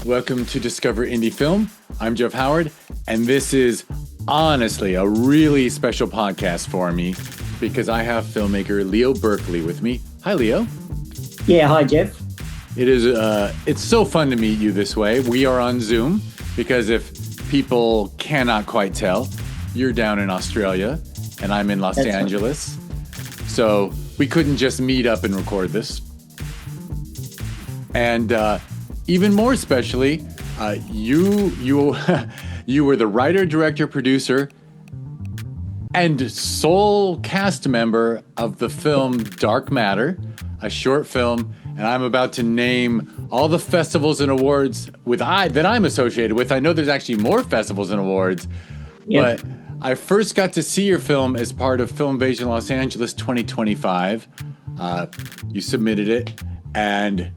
Welcome to Discover Indie Film. I'm Jeff Howard, and this is honestly a really special podcast for me because I have filmmaker Leo Berkeley with me. Hi, Leo. Yeah, hi, Jeff. It's so fun to meet you this way. We are on Zoom because if people cannot quite tell, you're down in Australia and I'm in Los Angeles. Right. So we couldn't just meet up and record this. And even more especially, you were the writer, director, producer, and sole cast member of the film Dark Matter, a short film. And I'm about to name all the festivals and awards that I'm associated with. I know there's actually more festivals and awards, but I first got to see your film as part of Film Invasion Los Angeles 2025. You submitted it, and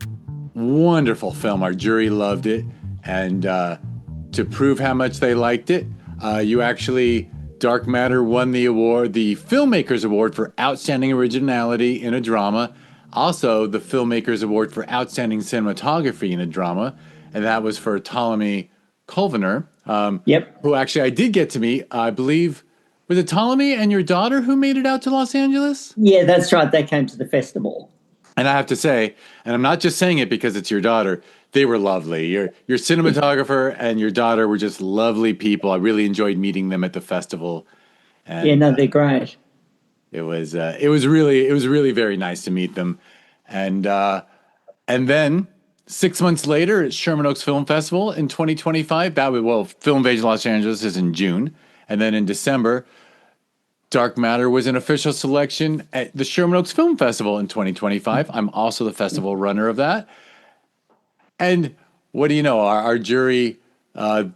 wonderful film. Our jury loved it, and to prove how much they liked it, Dark Matter won the award, the Filmmakers Award for Outstanding Originality in a Drama. Also, the Filmmakers Award for Outstanding Cinematography in a Drama, and that was for Ptolemy Colvener, who actually I did get to meet. I believe, was it Ptolemy and your daughter who made it out to Los Angeles? Yeah, that's right. They came to the festival. And I have to say, and I'm not just saying it because it's your daughter, they were lovely. Your cinematographer and your daughter were just lovely people. I really enjoyed meeting them at the festival. And, they're great. It was really very nice to meet them. And then 6 months later at Sherman Oaks Film Festival in 2025, Film Invasion Los Angeles is in June. And then in December, Dark Matter was an official selection at the Sherman Oaks Film Festival in 2025. I'm also the festival runner of that. And what do you know? Our jury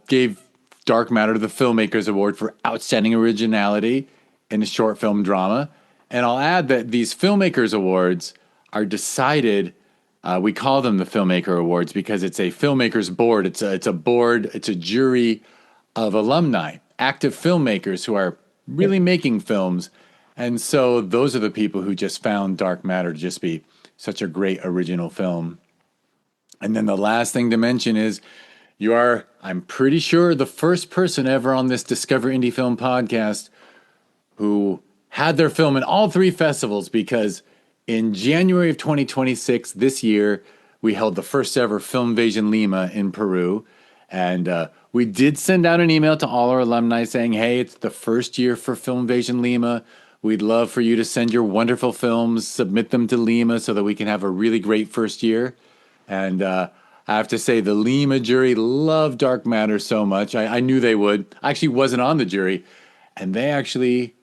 gave Dark Matter the Filmmakers Award for Outstanding Originality in a short film drama. And I'll add that these Filmmakers Awards are decided, we call them the Filmmaker Awards because it's a filmmakers board. It's a jury of alumni, active filmmakers who are really making films. And so those are the people who just found Dark Matter to just be such a great original film. And then the last thing to mention is you are, I'm pretty sure, the first person ever on this Discover Indie Film podcast who had their film in all three festivals, because in January of 2026, this year, we held the first ever Film Invasion Lima in Peru. And we did send out an email to all our alumni saying, hey, it's the first year for Film Invasion Lima. We'd love for you to send your wonderful films, submit them to Lima so that we can have a really great first year. And I have to say, the Lima jury loved Dark Matter so much. I knew they would. I actually wasn't on the jury. And they actually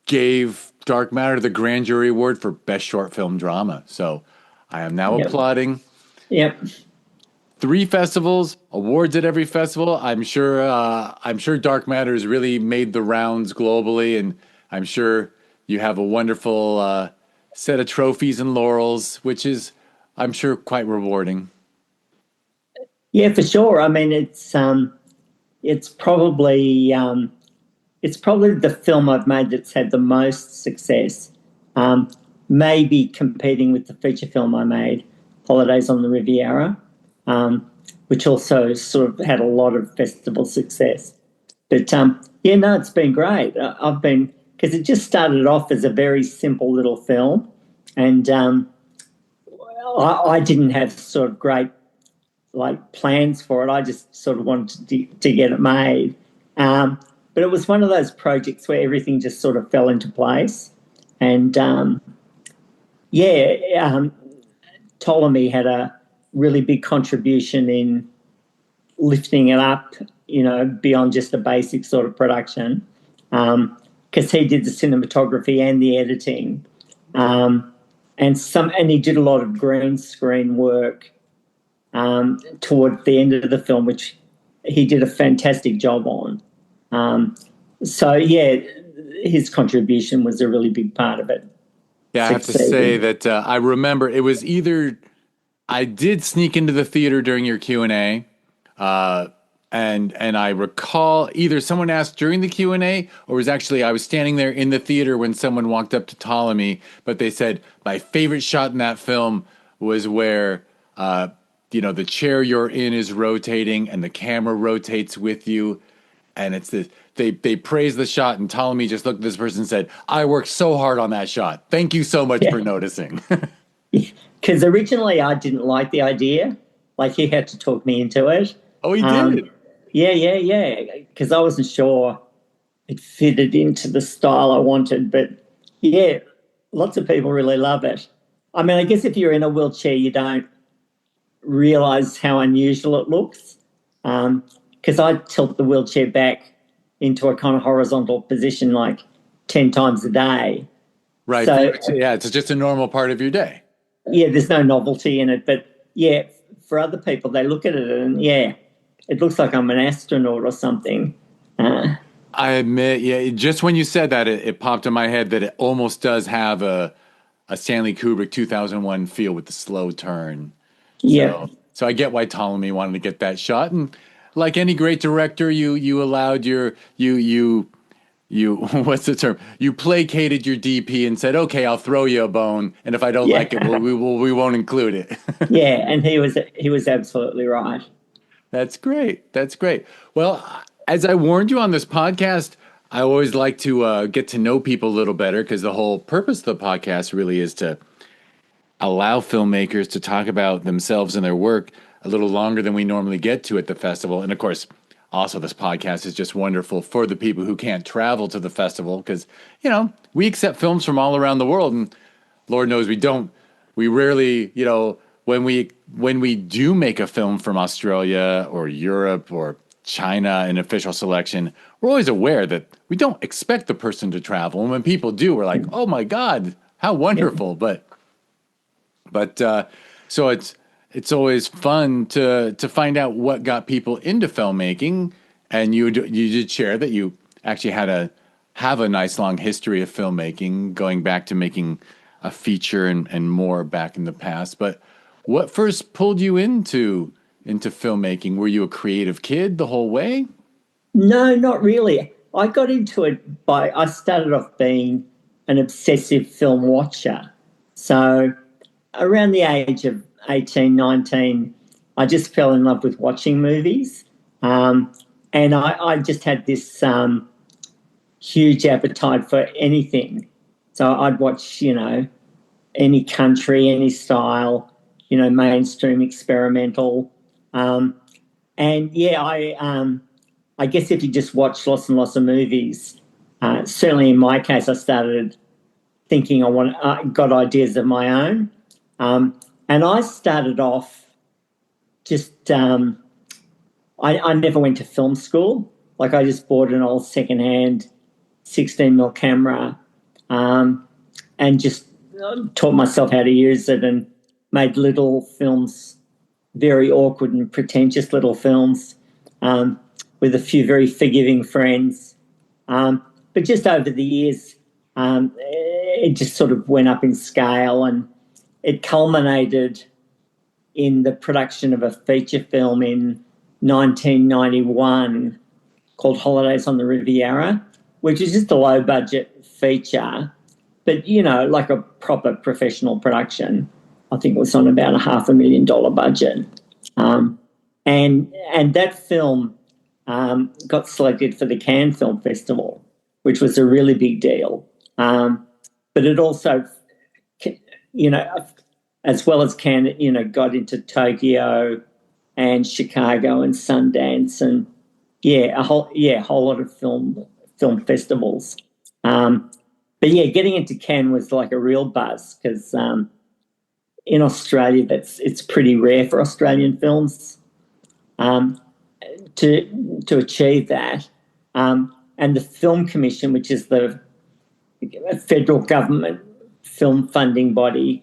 gave Dark Matter the Grand Jury Award for Best Short Film Drama. So I am now applauding. Yep. 3 festivals, awards at every festival. I'm sure Dark Matter has really made the rounds globally, and I'm sure you have a wonderful set of trophies and laurels, which is, I'm sure, quite rewarding. Yeah, for sure. I mean, it's probably the film I've made that's had the most success. Maybe competing with the feature film I made, Holidays on the Riviera, which also sort of had a lot of festival success. But it's been great. Because it just started off as a very simple little film, and I didn't have sort of great plans for it. I just sort of wanted to get it made. But it was one of those projects where everything just sort of fell into place. And, Ptolemy had a really big contribution in lifting it up, beyond just a basic sort of production, because he did the cinematography and the editing. And he did a lot of green screen work toward the end of the film, which he did a fantastic job on. His contribution was a really big part of it. Yeah, I have to say that I remember it was either I did sneak into the theater during your Q&A, and I recall either someone asked during the Q&A or was actually I was standing there in the theater when someone walked up to Ptolemy, but they said my favorite shot in that film was where the chair you're in is rotating and the camera rotates with you. And it's this, they praise the shot, and Ptolemy just looked at this person and said, "I worked so hard on that shot. Thank you so much for noticing." Because originally I didn't like the idea. Like, he had to talk me into it. Oh, he did? Yeah. Because I wasn't sure it fitted into the style I wanted. But, yeah, lots of people really love it. I mean, I guess if you're in a wheelchair, you don't realise how unusual it looks. Because I tilt the wheelchair back into a kind of horizontal position like 10 times a day. Right. So, it's just a normal part of your day. Yeah, there's no novelty in it. But, yeah, for other people, they look at it and, yeah, it looks like I'm an astronaut or something. I admit, just when you said that, it popped in my head that it almost does have a Stanley Kubrick 2001 feel with the slow turn. Yeah. So I get why Ptolemy wanted to get that shot. And like any great director, you allowed you what's the term? You placated your DP and said, "Okay, I'll throw you a bone, and if I don't like it, we won't include it." Yeah, and he was absolutely right. That's great. That's great. Well, as I warned you on this podcast, I always like to get to know people a little better, because the whole purpose of the podcast really is to allow filmmakers to talk about themselves and their work a little longer than we normally get to at the festival. And of course, also this podcast is just wonderful for the people who can't travel to the festival, because, we accept films from all around the world, and Lord knows we rarely, when we do make a film from Australia or Europe or China in official selection, we're always aware that we don't expect the person to travel. And when people do, we're like, "Oh my God, how wonderful." But so it's always fun to find out what got people into filmmaking. And you did share that you actually have a nice long history of filmmaking, going back to making a feature and more back in the past. But what first pulled you into filmmaking? Were you a creative kid the whole way? No, not really. I got into it I started off being an obsessive film watcher. So around the age of 18, 19, I just fell in love with watching movies. And I just had this huge appetite for anything. So I'd watch, any country, any style, mainstream, experimental. And yeah, I guess if you just watch lots and lots of movies, certainly in my case, I started thinking I got ideas of my own. And I started off just, I never went to film school. Like, I just bought an old secondhand 16mm camera and just taught myself how to use it and made little films, very awkward and pretentious little films with a few very forgiving friends. But just over the years, it just sort of went up in scale, and it culminated in the production of a feature film in 1991 called Holidays on the Riviera, which is just a low-budget feature, but, like a proper professional production. I think it was on about $500,000 budget. And that film got selected for the Cannes Film Festival, which was a really big deal. But it also, as well as Cannes, got into Tokyo and Chicago and Sundance and, a whole lot of film festivals. But, getting into Cannes was like a real buzz, because in Australia, it's pretty rare for Australian films to achieve that. And the Film Commission, which is the federal government film funding body,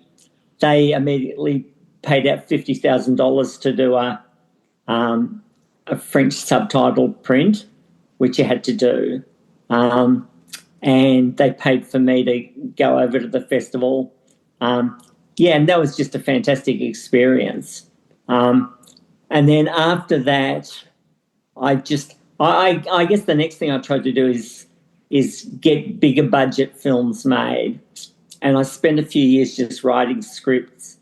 they immediately paid out $50,000 to do a French subtitle print, which you had to do. And they paid for me to go over to the festival. And that was just a fantastic experience. And then after that, I guess the next thing I tried to do is get bigger budget films made. And I spent a few years just writing scripts,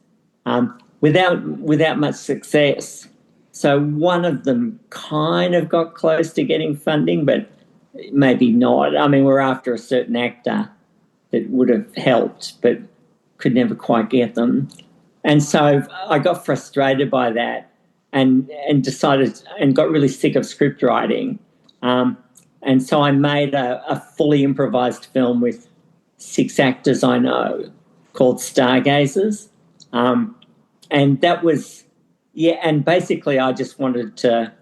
without much success. So one of them kind of got close to getting funding, but maybe not. I mean, we're after a certain actor that would have helped, but could never quite get them. And so I got frustrated by that and decided and got really sick of script writing. And so I made a fully improvised film with 6 actors I know called Stargazers. And that was, and basically I just wanted to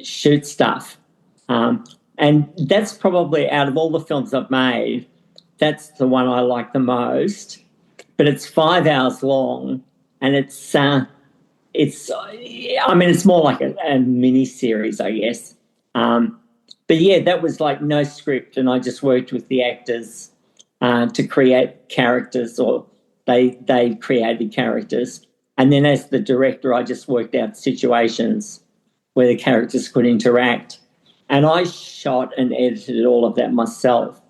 shoot stuff. And that's probably, out of all the films I've made, that's the one I like the most. But it's 5 hours long, and it's more like a mini series, I guess. But yeah, that was like no script, and I just worked with the actors to create characters, or they created characters. And then as the director, I just worked out situations where the characters could interact. And I shot and edited all of that myself.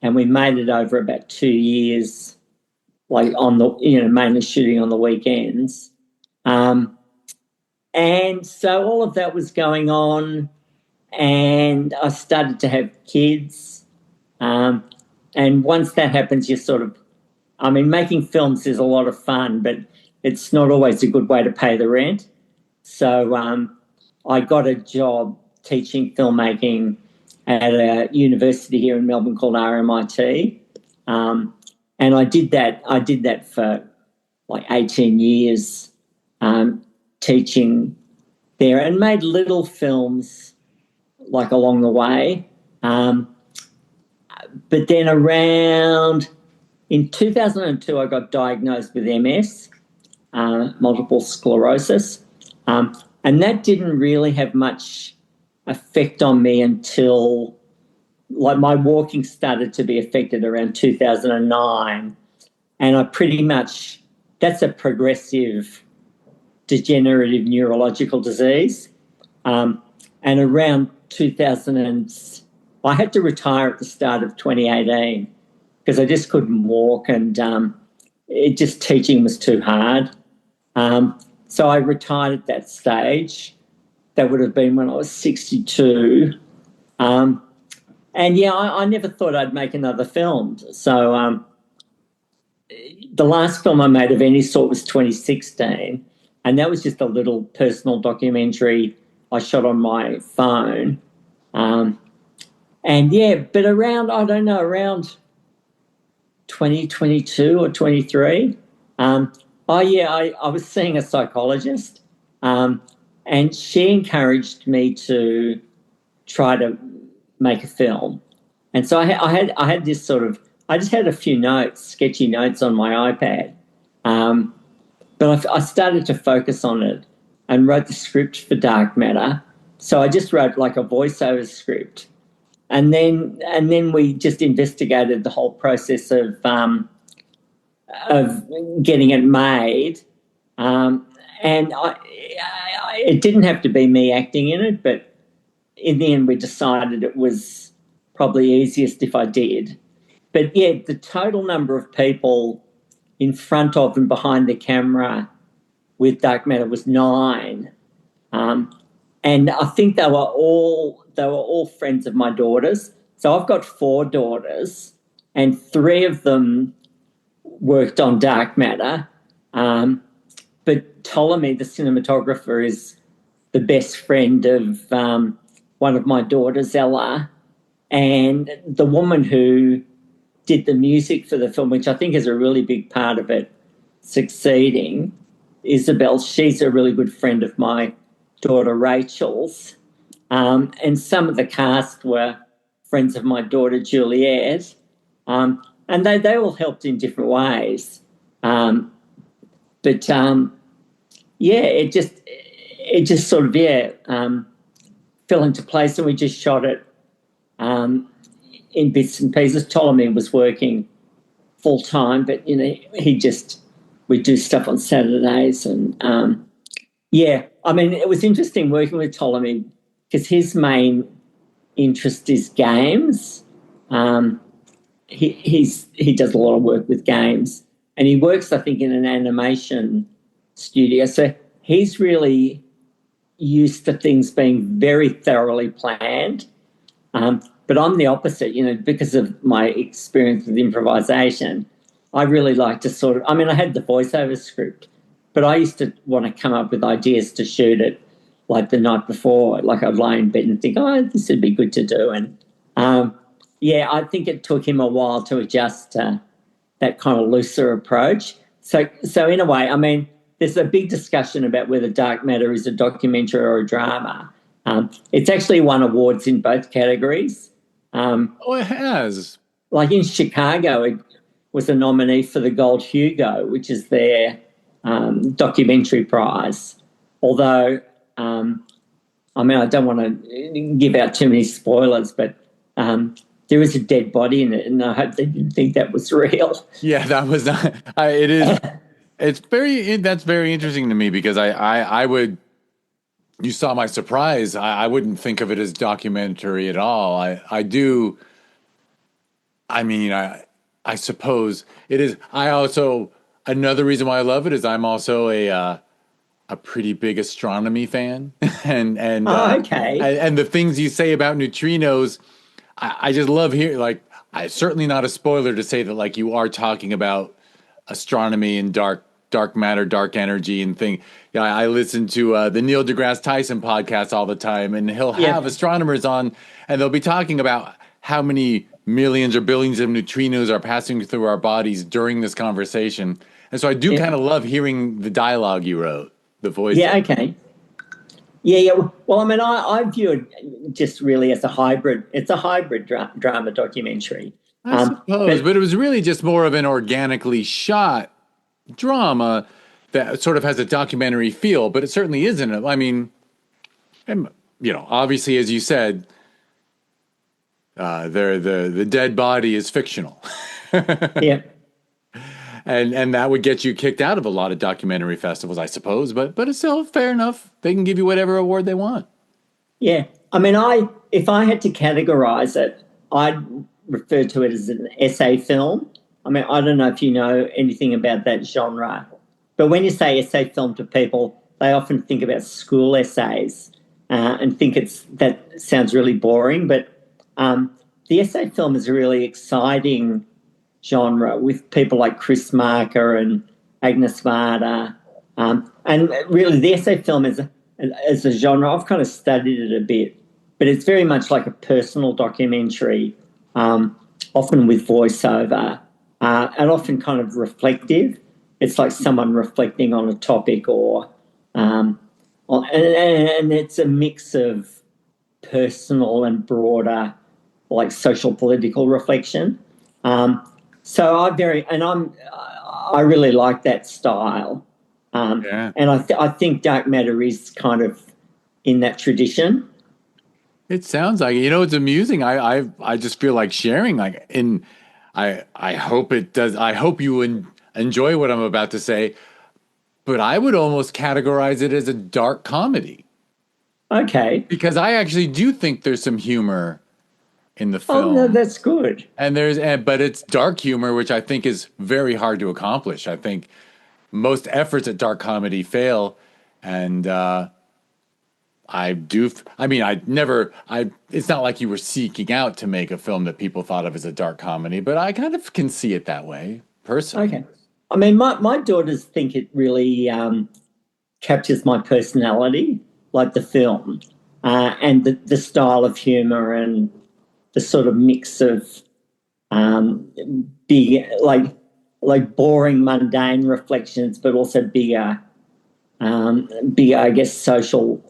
And we made it over about 2 years, like on the, mainly shooting on the weekends. And so all of that was going on, and I started to have kids. And once that happens, you sort of, making films is a lot of fun, but it's not always a good way to pay the rent. So I got a job teaching filmmaking at a university here in Melbourne called RMIT. And I did that for like 18 years, teaching there, and made little films like along the way. But then in 2002, I got diagnosed with MS, multiple sclerosis. And that didn't really have much effect on me until, like, my walking started to be affected around 2009. And I pretty much, that's a progressive degenerative neurological disease. And around I had to retire at the start of 2018 because I just couldn't walk, and teaching was too hard. So I retired at that stage. That would have been when I was 62. And I never thought I'd make another film. So the last film I made of any sort was 2016, and that was just a little personal documentary I shot on my phone. But around 2022 or 23, I was seeing a psychologist, and she encouraged me to try to make a film. And so I had this sort of, I just had a few sketchy notes on my iPad. But I started to focus on it and wrote the script for Dark Matter. So I just wrote like a voiceover script. And then we just investigated the whole process of getting it made. It didn't have to be me acting in it, but in the end we decided it was probably easiest if I did. But yeah, the total number of people in front of and behind the camera with Dark Matter was 9. And I think they were all friends of my daughters. So I've got 4 daughters, and 3 of them worked on Dark Matter. But Ptolemy, the cinematographer, is the best friend of one of my daughters, Ella, and the woman who did the music for the film, which I think is a really big part of it succeeding, Isabel. She's a really good friend of my daughter Rachel's. And some of the cast were friends of my daughter Juliet. And they all helped in different ways. It just sort of, fell into place, and we just shot it in bits and pieces. Ptolemy was working full time, but, we do stuff on Saturdays. And, it was interesting working with Ptolemy because his main interest is games. He does a lot of work with games. and he works, I think, in an animation studio. So he's really used to things being very thoroughly planned. But I'm the opposite, because of my experience with improvisation. I really like to I had the voiceover script, but I used to want to come up with ideas to shoot it like the night before. Like I'd lie in bed and think, oh, this would be good to do. And I think it took him a while to adjust to that kind of looser approach. So in a way, there's a big discussion about whether Dark Matter is a documentary or a drama. It's actually won awards in both categories. It has. Like in Chicago, it was a nominee for the Gold Hugo, which is their documentary prize. Although, I don't want to give out too many spoilers, but there is a dead body in it, and I hope they didn't think that was real. Yeah, that was not. It is. That's very interesting to me because I would. You saw my surprise. I wouldn't think of it as documentary at all. I do. I suppose it is. Another reason why I love it is I'm also a pretty big astronomy fan, and okay. And the things you say about neutrinos, I just love hearing. Like, it's certainly not a spoiler to say that like you are talking about astronomy and dark matter, dark energy, and thing. Yeah, I listen to the Neil deGrasse Tyson podcast all the time, and he'll have astronomers on, and they'll be talking about how many millions or billions of neutrinos are passing through our bodies during this conversation. And so I do kind of love hearing the dialogue you wrote, the voice. Yeah, okay. Yeah. Well, I view it just really as a hybrid. It's a hybrid drama documentary. I suppose, but it was really just more of an organically shot drama that sort of has a documentary feel, but it certainly isn't. Obviously, as you said, the dead body is fictional. Yeah. And that would get you kicked out of a lot of documentary festivals, I suppose, but it's still fair enough. They can give you whatever award they want. Yeah. If I had to categorize it, I'd refer to it as an essay film. I don't know if you know anything about that genre, but when you say essay film to people, they often think about school essays and think that sounds really boring. But the essay film is a really exciting genre with people like Chris Marker and Agnes Varda. And really, the essay film as a genre, I've kind of studied it a bit, but it's very much like a personal documentary, often with voiceover. And often kind of reflective. It's like someone reflecting on a topic and it's a mix of personal and broader, like social political reflection. So I really like that style. And I think Dark Matter is kind of in that tradition. It sounds like it. It's amusing. I just feel like sharing I hope it does. I hope you enjoy what I'm about to say, but I would almost categorize it as a dark comedy. Okay. Because I actually do think there's some humor in the film. Oh, no, that's good. But it's dark humor, which I think is very hard to accomplish. I think most efforts at dark comedy fail, and it's not like you were seeking out to make a film that people thought of as a dark comedy, but I kind of can see it that way, personally. Okay. My daughters think it really captures my personality, like the film, and the style of humor and the sort of mix of big, like boring, mundane reflections, but also bigger, I guess, social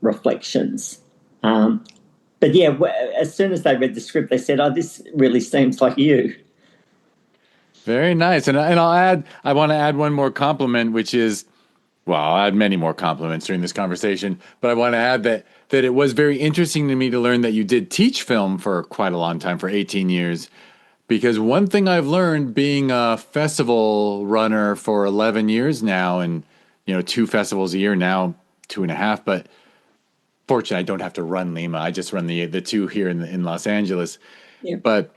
reflections. But yeah, as soon as they read the script, they said, "Oh, this really seems like you." Very nice. And I want to add one more compliment, which is, I'll add many more compliments during this conversation, but I want to add that it was very interesting to me to learn that you did teach film for quite a long time, for 18 years, because one thing I've learned being a festival runner for 11 years now, and, 2 festivals a year now, 2.5, but fortunately I don't have to run Lima. I just run the 2 here in Los Angeles. Yeah. But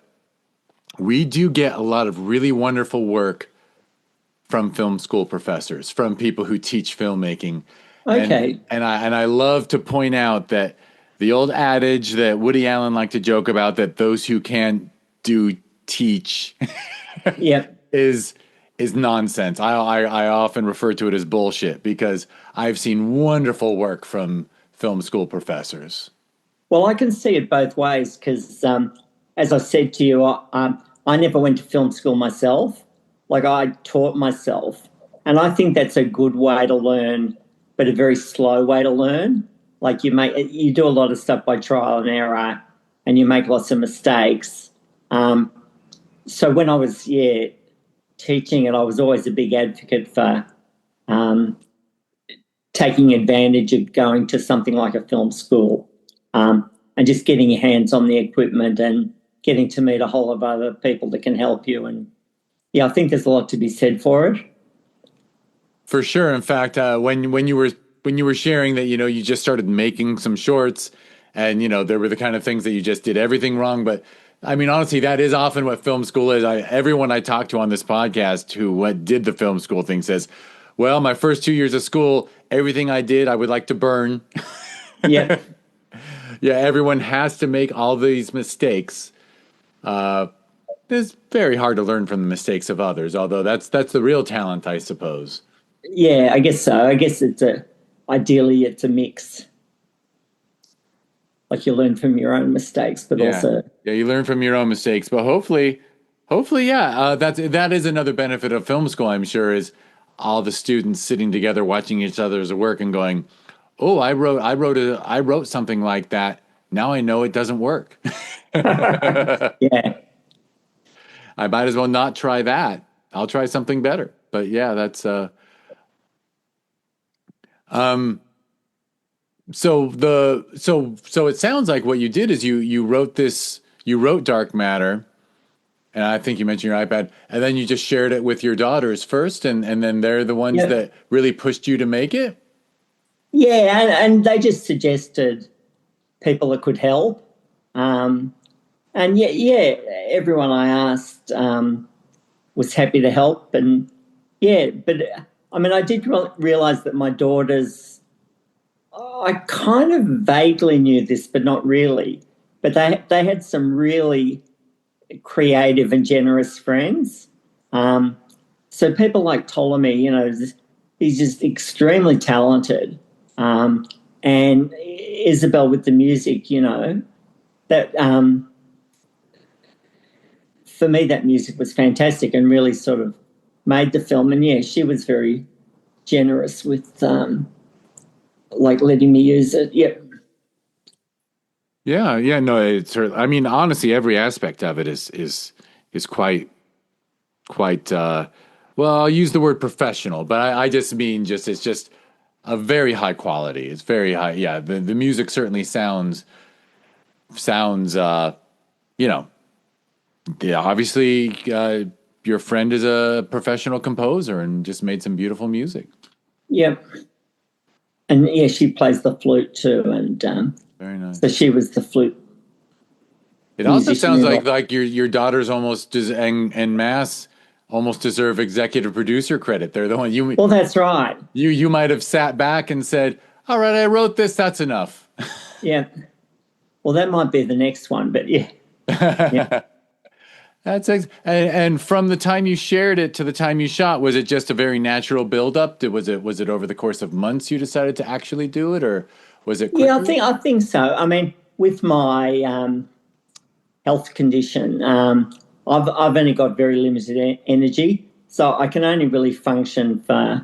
we do get a lot of really wonderful work from film school professors, from people who teach filmmaking. Okay. And I love to point out that the old adage that Woody Allen liked to joke about, that those who can't do teach, Yeah. is nonsense. I often refer to it as bullshit, because I've seen wonderful work from film school professors. Well, I can see it both ways because, as I said to you, I never went to film school myself. Like, I taught myself. And I think that's a good way to learn, but a very slow way to learn. Like, you do a lot of stuff by trial and error, and you make lots of mistakes. So when I was, teaching it, I was always a big advocate for taking advantage of going to something like a film school, and just getting your hands on the equipment and getting to meet a whole lot of other people that can help you. And I think there's a lot to be said for it. For sure. In fact, when you were sharing that, you just started making some shorts, and there were the kind of things that you just did everything wrong. But I mean, honestly, that is often what film school is. Everyone I talk to on this podcast who did the film school thing says, well, my first 2 years of school, everything I did, I would like to burn. Yeah. Yeah, everyone has to make all these mistakes. It's very hard to learn from the mistakes of others, although that's the real talent, I suppose. Yeah, I guess so. I guess ideally it's a mix. Like, you learn from your own mistakes, but also you learn from your own mistakes. But hopefully, that is another benefit of film school, I'm sure, is all the students sitting together watching each other's work and going, "Oh, I wrote something like that. Now I know it doesn't work." Yeah. I might as well not try that. I'll try something better. But yeah, that's so it sounds like what you did is you wrote Dark Matter, and I think you mentioned your iPad, and then you just shared it with your daughters first, and then they're the ones that really pushed you to make it. Yeah, and they just suggested people that could help. And everyone I asked was happy to help. And but I mean, I did realize that my daughters, I kind of vaguely knew this, but not really. But they had some really creative and generous friends. So people like Ptolemy, he's just extremely talented. And Isabel with the music, that for me, that music was fantastic and really sort of made the film. And she was very generous with like letting me use it. Yeah, no, it's. I mean, honestly, every aspect of it is quite. Well, I'll use the word professional, but I just mean it's just a very high quality. It's very high. Yeah, the music certainly sounds. Obviously, your friend is a professional composer and just made some beautiful music. Yeah. And she plays the flute too, and very nice. So she was the flute. It also sounds like your daughters almost en masse almost deserve executive producer credit. They're the one you. Well, that's right. You might have sat back and said, "All right, I wrote this. That's enough." Yeah. Well, that might be the next one, but yeah. Yeah. And from the time you shared it to the time you shot, was it just a very natural build-up? Was it over the course of months you decided to actually do it, or was it quicker? Yeah, I think so. I mean, with my health condition, I've only got very limited energy, so I can only really function for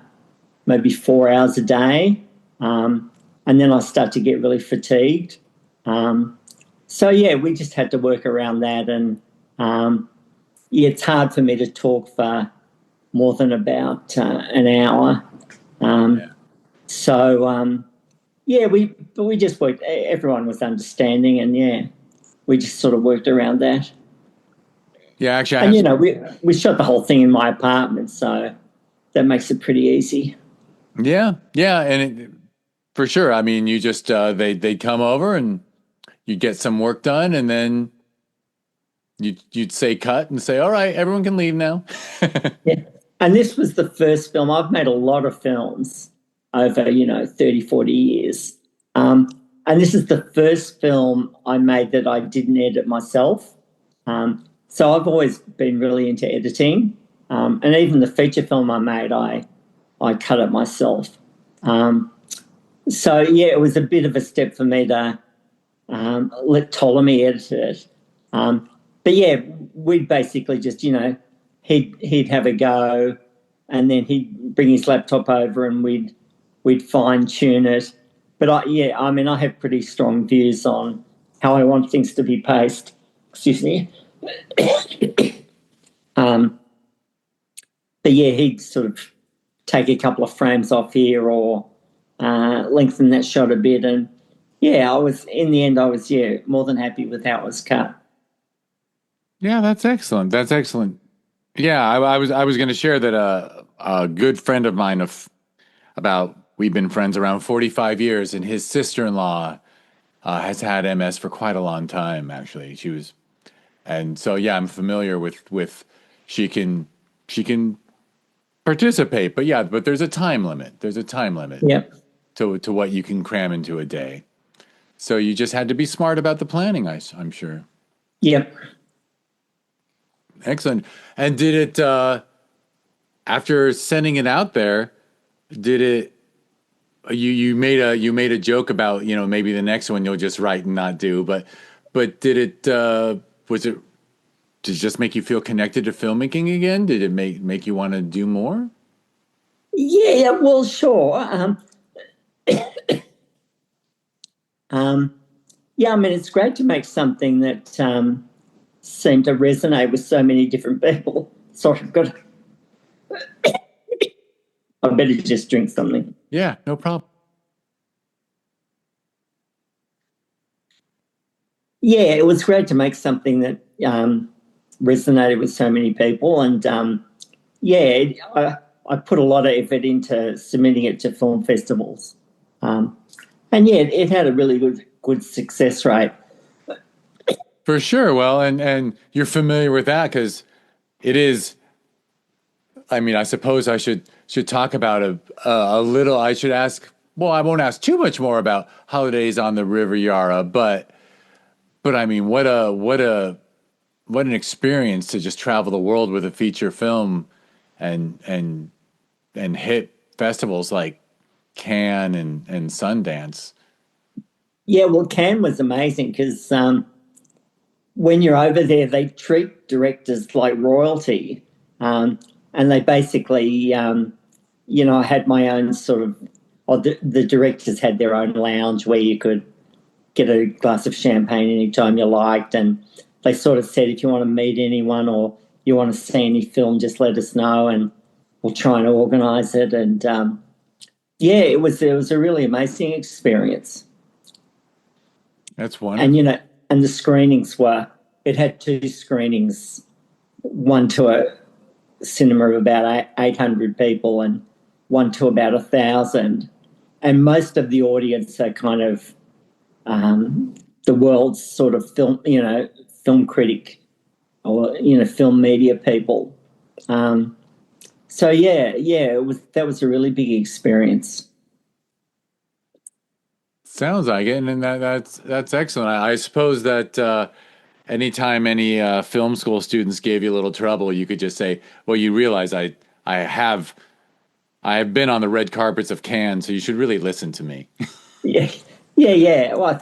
maybe 4 hours a day, and then I start to get really fatigued. So we just had to work around that, and it's hard for me to talk for more than about an hour. So we just worked. Everyone was understanding, and we just sort of worked around that. Yeah, actually, and we shot the whole thing in my apartment, so that makes it pretty easy. Yeah, and for sure. I mean, you just they'd come over and you'd get some work done, and then you'd say cut and say, all right, everyone can leave now. Yeah. And this was the first film. I've made a lot of films over, 30, 40 years. And this is the first film I made that I didn't edit myself. So I've always been really into editing. And even the feature film I made, I cut it myself. So, yeah, it was a bit of a step for me to let Ptolemy edit it. But, yeah, we'd basically just, he'd have a go, and then he'd bring his laptop over and we'd fine-tune it. But, I have pretty strong views on how I want things to be paced. Excuse me. But, yeah, he'd sort of take a couple of frames off here or lengthen that shot a bit. And, yeah, in the end, I was more than happy with how it was cut. Yeah, that's excellent. That's excellent. Yeah, I was going to share that a good friend of mine we've been friends around 45 years, and his sister-in-law has had MS for quite a long time, actually. And so, yeah, I'm familiar with she can participate, but there's a time limit. There's a time limit Yep. to what you can cram into a day. So you just had to be smart about the planning, I'm sure. Yep. Excellent. And did it, after sending it out there, did it, you made a joke about, maybe the next one you'll just write and not do, but did it, did it just make you feel connected to filmmaking again? Did it make you want to do more? Yeah, well, sure. It's great to make something that seemed to resonate with so many different people. Sorry, I better just drink something. Yeah, no problem. Yeah, it was great to make something that resonated with so many people. And, I put a lot of effort into submitting it to film festivals. It had a really good success rate. For sure. Well, and you're familiar with that because it is. I suppose I should talk about a little. I should ask. Well, I won't ask too much more about Holidays on the River Yarra, but I mean, what an experience to just travel the world with a feature film, and hit festivals like Cannes and Sundance. Yeah, well, Cannes was amazing because when you're over there, they treat directors like royalty. And they basically, I had my own sort of, the directors had their own lounge where you could get a glass of champagne anytime you liked. And they sort of said, if you want to meet anyone or you want to see any film, just let us know and we'll try and organise it. And, it was a really amazing experience. That's wonderful. And the screenings it had 2 screenings, one to a cinema of about 800 people and one to about 1,000. And most of the audience are kind of the world's sort of film critic or, film media people. That was a really big experience. Sounds like it, and that's excellent. I suppose that anytime any film school students gave you a little trouble, you could just say, "Well, you realize I have been on the red carpets of Cannes, so you should really listen to me." Yeah. Well,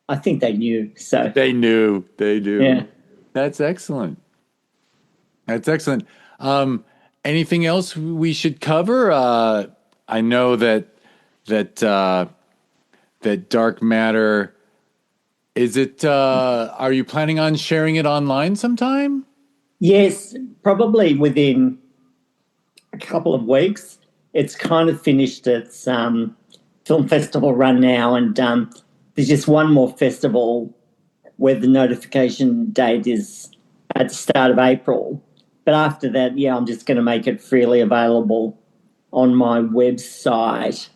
I think they knew. So they knew. Yeah, that's excellent. That's excellent. Anything else we should cover? I know that Dark Matter, is it, are you planning on sharing it online sometime? Yes, probably within a couple of weeks. It's kind of finished its film festival run now, and there's just one more festival where the notification date is at the start of April. But after that, I'm just going to make it freely available on my website,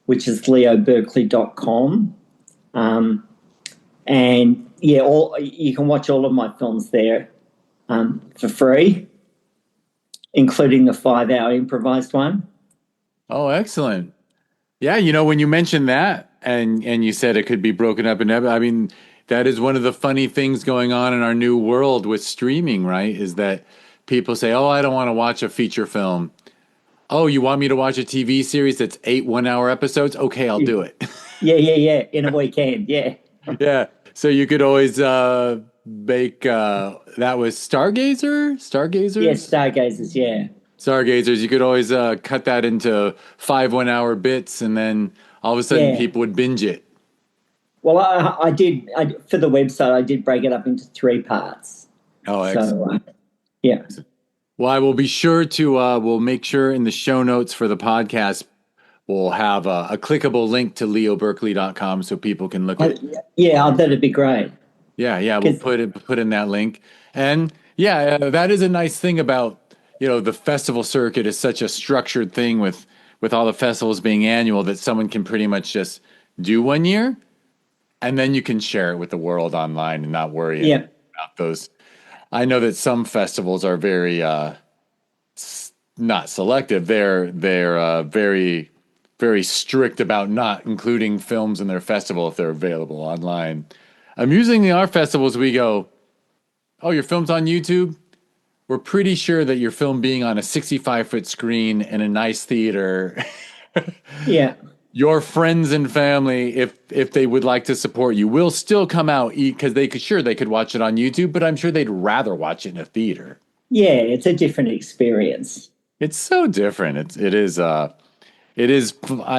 which is leoberkeley.com. You can watch all of my films there for free. including the 5-hour improvised one. Oh, excellent. Yeah, when you mentioned that and you said it could be broken up I mean, that is one of the funny things going on in our new world with streaming, right? Is that people say, "Oh, I don't want to watch a feature film." "Oh, you want me to watch a TV series that's 8 1-hour episodes? Okay, I'll do it." Yeah. In a weekend, yeah. Yeah. So you could always make that was Stargazers? Yeah, Stargazers, yeah. Stargazers. You could always cut that into 5 1-hour bits, and then all of a sudden people would binge it. Well, I did for the website. I did break it up into 3 parts. Oh, excellent. So, yeah. Well, I will be sure to. We'll make sure in the show notes for the podcast, we'll have a clickable link to leoberkeley.com so people can look at. Yeah, that'd be great. Yeah. We'll put in that link, and that is a nice thing about the festival circuit is such a structured thing with all the festivals being annual that someone can pretty much just do one year. And then you can share it with the world online and not worry about those. I know that some festivals are very not selective. They're very, very strict about not including films in their festival if they're available online. Amusingly, our festivals, we go, "Oh, your film's on YouTube? We're pretty sure that your film being on a 65-foot screen in a nice theater." Yeah. Your friends and family, if they would like to support you, will still come out because they could watch it on YouTube, but I'm sure they'd rather watch it in a theater. Yeah, it's a different experience. It's so different. It is. I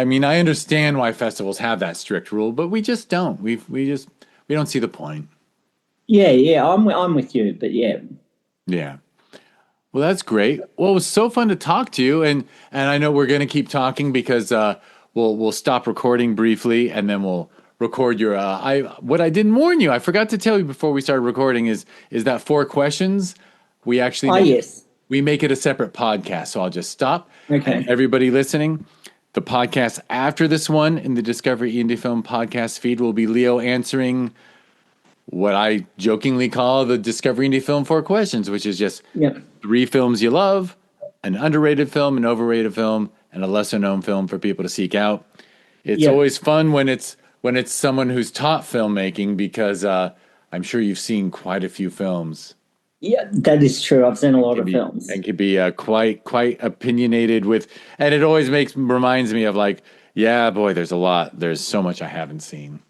mean, I understand why festivals have that strict rule, but we just don't. We don't see the point. Yeah. I'm with you, but yeah. Yeah. Well, that's great. Well, it was so fun to talk to you, and I know we're going to keep talking because we'll stop recording briefly, and then we'll record your. What I didn't warn you, I forgot to tell you before we started recording is that 4 questions. We actually we make it a separate podcast, so I'll just stop. Okay. And everybody listening, the podcast after this one in the Discover Indie Film podcast feed will be Leo answering what I jokingly call the Discover Indie Film 4 questions, which is just 3 films you love, an underrated film, an overrated film, and a lesser known film for people to seek out. It's always fun when it's someone who's taught filmmaking because I'm sure you've seen quite a few films. Yeah, that is true. I've seen a lot of films. And could be quite opinionated and it always reminds me of there's a lot. There's so much I haven't seen.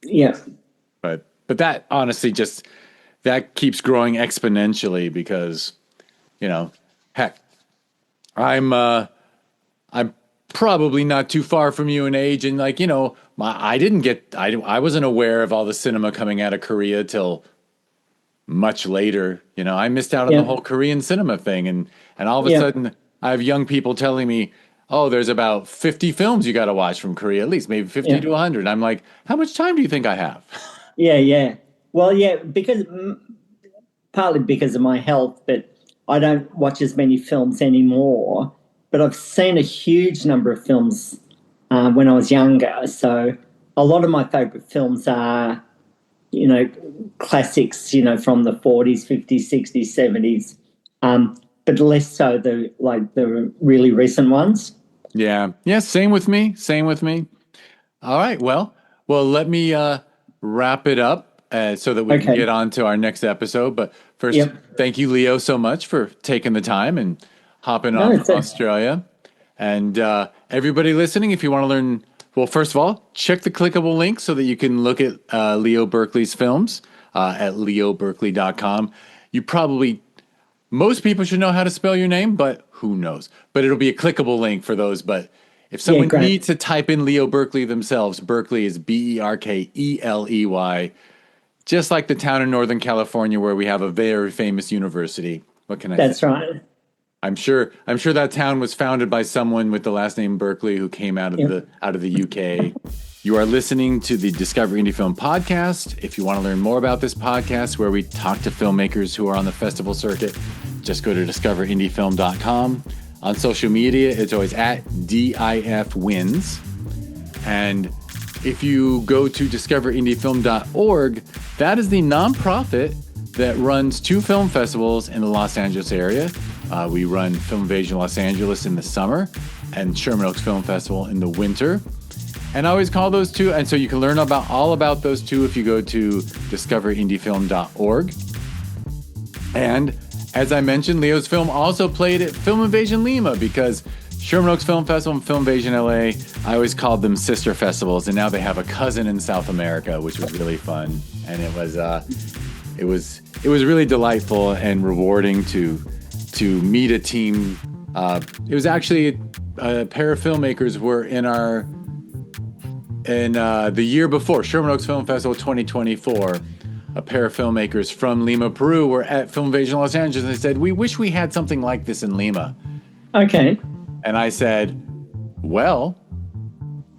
Yeah. But that honestly that keeps growing exponentially because, heck, I'm probably not too far from you in age, and I wasn't aware of all the cinema coming out of Korea till much later. I missed out on the whole Korean cinema thing, and all of a sudden I have young people telling me, "Oh, there's about 50 films you got to watch from Korea, at least maybe 50 to 100." I'm like, how much time do you think I have? Yeah. Well, because partly because of my health, but I don't watch as many films anymore. But I've seen a huge number of films when I was younger. So a lot of my favourite films are, classics, from the 40s, 50s, 60s, 70s, but less so the really recent ones. Yeah. Same with me. All right. Well, let me wrap it up so that we can get on to our next episode. But first, thank you, Leo, so much for taking the time and hopping on from Australia. And everybody listening, if you want to learn, well, first of all, check the clickable link so that you can look at Leo Berkeley's films at leoberkeley.com. Most people should know how to spell your name, but who knows? But it'll be a clickable link for those. But if someone needs to type in Leo Berkeley themselves, Berkeley is Berkeley, just like the town in Northern California where we have a very famous university. What can I say? That's right. I'm sure that town was founded by someone with the last name Berkeley who came out of the UK. You are listening to the Discover Indie Film podcast. If you want to learn more about this podcast where we talk to filmmakers who are on the festival circuit, just go to discoverindiefilm.com. On social media, it's always at DIFwins. And if you go to discoverindiefilm.org, that is the nonprofit that runs 2 film festivals in the Los Angeles area. We run Film Invasion Los Angeles in the summer and Sherman Oaks Film Festival in the winter. And I always call those two. And so you can learn all about those two if you go to discoverindiefilm.org. And as I mentioned, Leo's film also played at Film Invasion Lima because Sherman Oaks Film Festival and Film Invasion LA, I always called them sister festivals. And now they have a cousin in South America, which was really fun. And it was really delightful and rewarding to meet a team. It was actually a pair of filmmakers were in the year before, Sherman Oaks Film Festival 2024, a pair of filmmakers from Lima, Peru were at Film Invasion Los Angeles and they said, we wish we had something like this in Lima. Okay. And I said, well,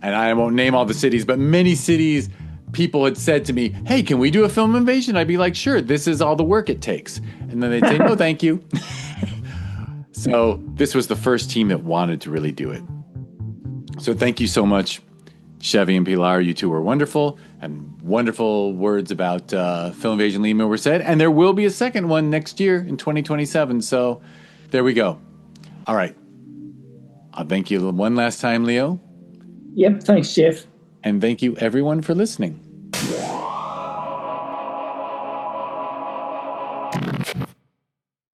and I won't name all the cities, but many cities, people had said to me, hey, can we do a Film Invasion? I'd be like, sure, this is all the work it takes. And then they'd say, no, thank you. So this was the first team that wanted to really do it. So thank you so much, Chevy and Pilar. You two were wonderful, and wonderful words about Film Invasion Lima were said. And there will be a second one next year in 2027. So there we go. All right. I'll thank you one last time, Leo. Yep. Thanks, Jeff. And thank you, everyone, for listening.